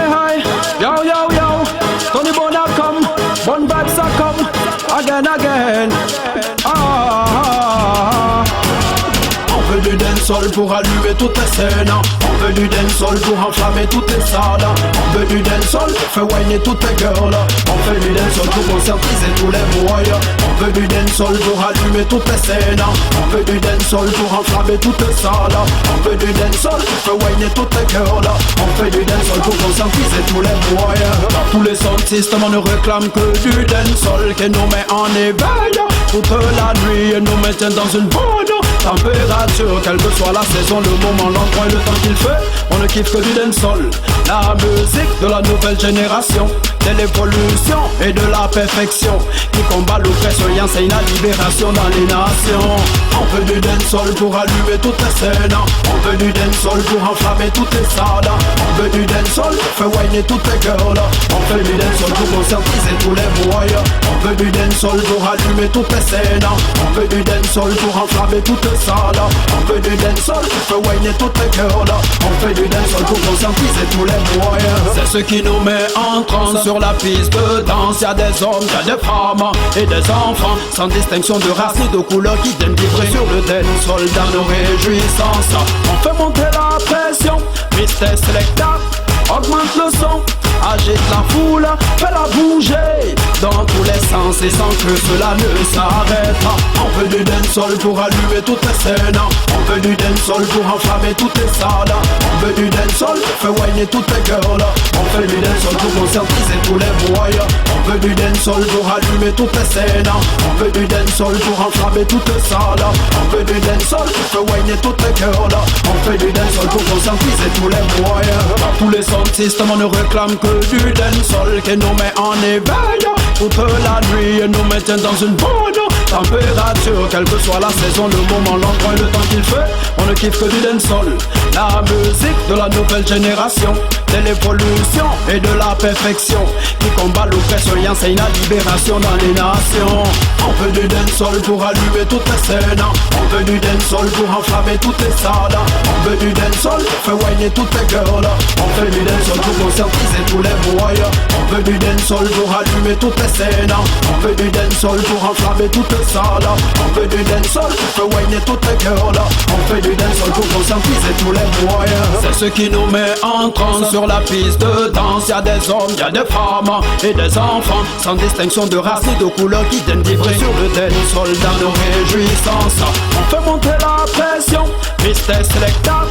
hi, yo, yo, yo. Tony Bona come, Bon Vibes a come, again. On veut du dancehall pour allumer toutes les scènes. On veut du dancehall pour enflammer toutes les salles. On veut du dancehall pour faire whiner toutes les girls. On veut du dancehall pour conscientiser tous les boys. On veut du dancehall pour allumer toutes les scènes. On veut du dancehall pour enflammer toutes les salles. On veut du dancehall pour faire whiner toutes les girls. On veut du dancehall pour conscientiser tous les boys. Dans tous les sound systems on ne réclame que du dancehall qui nous met en éveil toute la nuit et nous maintient dans une bonne température. Quelle que soit la saison, le moment, l'endroit et le temps qu'il fait, on ne kiffe que du dancehall. La musique de la nouvelle génération, de l'évolution et de la perfection, qui combat l'oppression et enseigne la libération dans les nations. On veut du dancehall pour allumer toutes les scènes. On veut du dancehall pour enflammer toutes les salles. On veut du dancehall pour faire whiner toutes les girls. On veut du dancehall pour conscientiser tous les boys. On veut du dancehall pour allumer toutes les scènes. On veut du dancehall pour enflammer toutes les salles. On veut du dancehall pour faire whiner toutes les girls. On veut du dancehall pour conscientiser tous les boys. C'est ce qui nous met en transe sur la piste de danse. Y'a des hommes, y'a des femmes et des enfants, sans distinction de race ni de couleur, qui viennent vibrer sur le dancehall dans nos réjouissances. On fait monter la pression, Mr. Selecta augmente le son, agite la foule, fais-la bouger dans tous les sens et sans que cela ne s'arrête. On veut du dancehall pour allumer toutes les scènes. On veut du dancehall pour enflammer toutes les salles. On veut du dancehall pour faire whiner toutes les girls. On veut du dancehall pour conscientiser tous les boys. On veut du dancehall pour allumer toutes les scènes. On veut du dancehall pour enflammer toutes les salles. On veut du dancehall pour faire whiner toutes les girls. On veut du dancehall pour conscientiser tous les boys. Dans tous les sound systems on ne réclame que du dancehall qui nous met en éveil toute la nuit et nous maintient dans une bonne température. Quelle que soit la saison, le moment, l'endroit et le temps qu'il fait, on ne kiffe que du dancehall. La musique de la nouvelle génération, de l'évolution et de la perfection, qui combat l'oppression et enseigne la libération dans les nations. On veut du dancehall pour allumer toutes les scènes. On veut du dancehall pour enflammer toutes les salles. On veut du dancehall pour faire whiner toutes les girls. On veut du dancehall pour conscientiser tous les boys. On veut du dancehall pour allumer toutes les scènes. On veut du dancehall pour enflammer toutes les salles. On veut du dancehall pour faire whiner toutes les girls. On veut du dancehall pour conscientiser tous les boys. C'est ce qui nous met en transe sur la piste de danse. Y'a des hommes, y'a des femmes et des enfants, sans distinction de race ni de couleur, qui viennent vibrer sur le dancehall dans nos réjouissances. On fait monter la pression, Mr. Selecta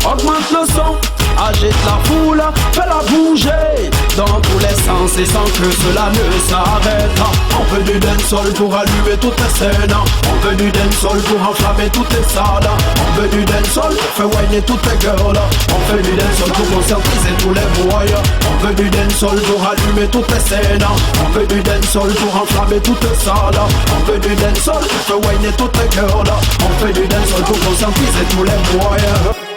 augmente le son, agite la foule, fais-la bouger dans tous les sens et sans que cela ne s'arrête. On veut du dancehall pour allumer toutes les scènes. On veut du dancehall pour enflammer toutes les salles. On veut du dancehall pour faire whiner toutes les girls. On veut du dancehall pour conscientiser tous les boys. On veut du dancehall pour allumer toutes les scènes. On veut du dancehall pour enflammer toutes les salles. On veut du dancehall pour faire whiner toutes les girls. On veut du dancehall pour conscientiser tous les boys.